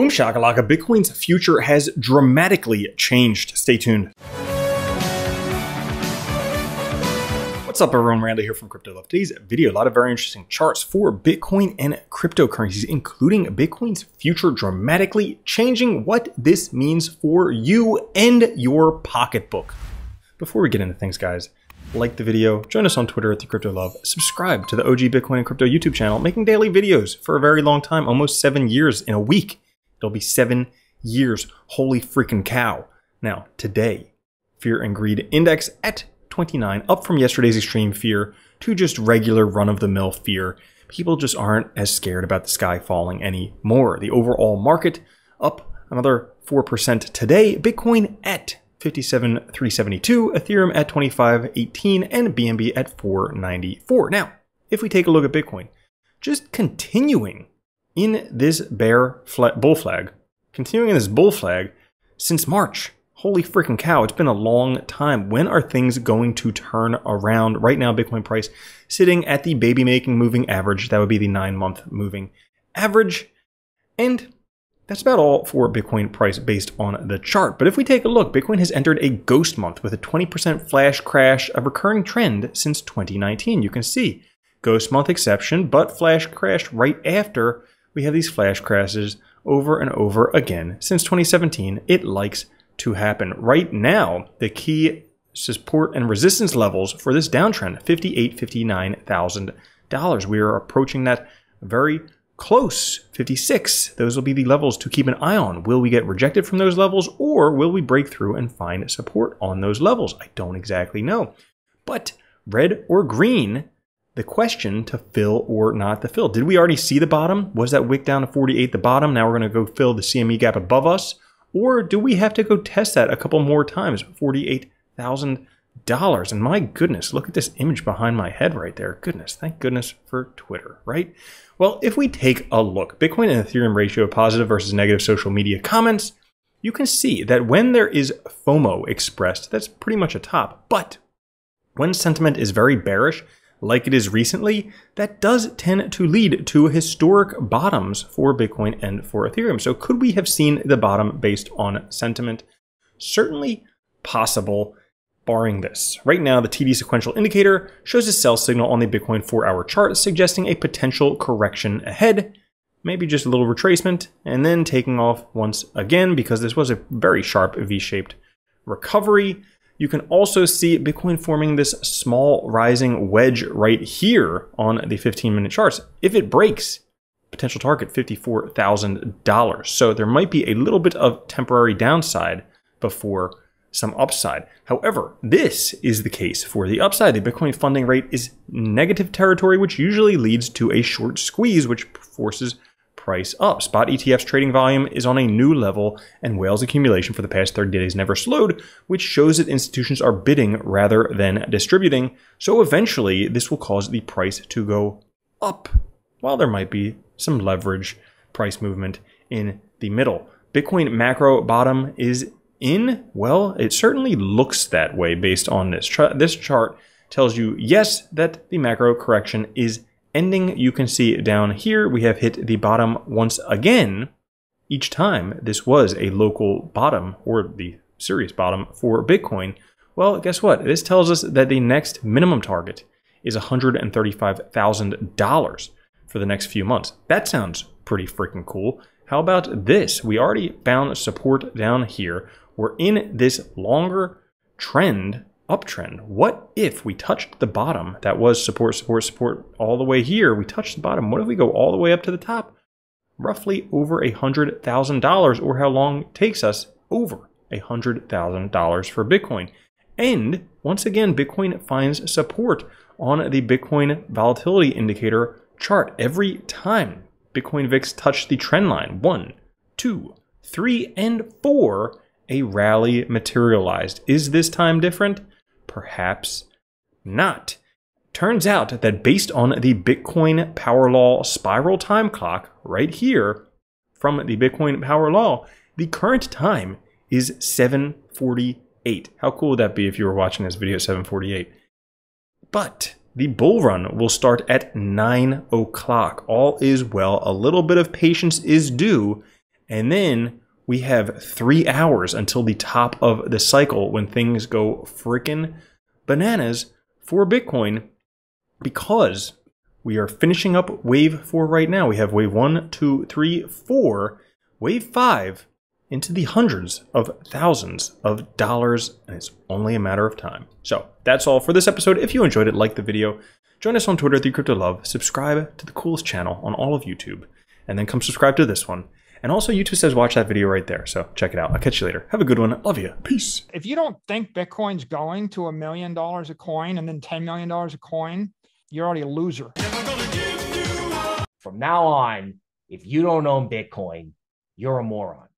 Boom shakalaka, Bitcoin's future has dramatically changed. Stay tuned. What's up everyone, Randy here from Crypto Love. Today's video, a lot of very interesting charts for Bitcoin and cryptocurrencies, including Bitcoin's future dramatically changing, what this means for you and your pocketbook. Before we get into things, guys, like the video, join us on Twitter at the Crypto Love, subscribe to the OG Bitcoin and Crypto YouTube channel, making daily videos for a very long time, almost 7 years in a week. It'll be 7 years. Holy freaking cow. Now, today, Fear and Greed Index at 29, up from yesterday's extreme fear to just regular run-of-the-mill fear. People just aren't as scared about the sky falling anymore. The overall market up another 4% today. Bitcoin at 57,372, Ethereum at 25,18, and BNB at 494. Now, if we take a look at Bitcoin, just continuing in this bull flag since March. Holy freaking cow, it's been a long time. When are things going to turn around? Right now, Bitcoin price sitting at the baby-making moving average. That would be the 9-month moving average. And that's about all for Bitcoin price based on the chart. But if we take a look, Bitcoin has entered a ghost month with a 20% flash crash, a recurring trend since 2019. You can see ghost month exception, but flash crash right after. We have these flash crashes over and over again. Since 2017, it likes to happen. Right now, the key support and resistance levels for this downtrend, $58,000, $59,000. We are approaching that very close, 56. Those will be the levels to keep an eye on. Will we get rejected from those levels, or will we break through and find support on those levels? I don't exactly know. But red or green, the question to fill or not to fill. Did we already see the bottom? Was that wick down to 48 the bottom? Now we're going to go fill the CME gap above us? Or do we have to go test that a couple more times? $48,000. And my goodness, look at this image behind my head right there. Goodness, thank goodness for Twitter, right? Well, if we take a look, Bitcoin and Ethereum ratio of positive versus negative social media comments, you can see that when there is FOMO expressed, that's pretty much a top. But when sentiment is very bearish, like it is recently, that does tend to lead to historic bottoms for Bitcoin and for Ethereum. So could we have seen the bottom based on sentiment? Certainly possible, barring this. Right now, the TD sequential indicator shows a sell signal on the Bitcoin 4-hour chart, suggesting a potential correction ahead. Maybe just a little retracement, and then taking off once again, because this was a very sharp V-shaped recovery. You can also see Bitcoin forming this small rising wedge right here on the 15-minute charts. If it breaks, potential target $54,000. So there might be a little bit of temporary downside before some upside. However, this is the case for the upside. The Bitcoin funding rate is negative territory, which usually leads to a short squeeze, which forces price up. Spot ETF's trading volume is on a new level, and whales accumulation for the past 30 days never slowed, which shows that institutions are bidding rather than distributing. So eventually, this will cause the price to go up, while there might be some leverage price movement in the middle. Bitcoin macro bottom is in? Well, it certainly looks that way based on this. This chart tells you, yes, that the macro correction is ending. You can see down here, we have hit the bottom once again. Each time this was a local bottom, or the serious bottom for Bitcoin. Well, guess what? This tells us that the next minimum target is $135,000 for the next few months. That sounds pretty freaking cool. How about this? We already found support down here. We're in this longer trend, uptrend. What if we touched the bottom? That was support, support, support all the way here. We touched the bottom. What if we go all the way up to the top? Roughly over $100,000, or how long it takes us, over $100,000 for Bitcoin. And once again, Bitcoin finds support on the Bitcoin volatility indicator chart. Every time Bitcoin VIX touched the trend line, 1, 2, 3, and 4, a rally materialized. Is this time different? Perhaps not. Turns out that based on the Bitcoin Power Law spiral time clock right here from the Bitcoin Power Law, the current time is 7:48. How cool would that be if you were watching this video at 7:48? But the bull run will start at 9 o'clock. All is well. A little bit of patience is due, And then we have 3 hours until the top of the cycle when things go freaking bananas for Bitcoin, because we are finishing up wave 4 right now. We have wave 1, 2, 3, 4, wave 5 into the hundreds of thousands of dollars, and it's only a matter of time. So that's all for this episode. If you enjoyed it, like the video, join us on Twitter at TheCryptoLove, subscribe to the coolest channel on all of YouTube, and then come subscribe to this one. And also YouTube says watch that video right there, so check it out. I'll catch you later. Have a good one. Love you. Peace. If you don't think Bitcoin's going to $1 million a coin and then $10 million a coin, you're already a loser. From now on, if you don't own Bitcoin, you're a moron.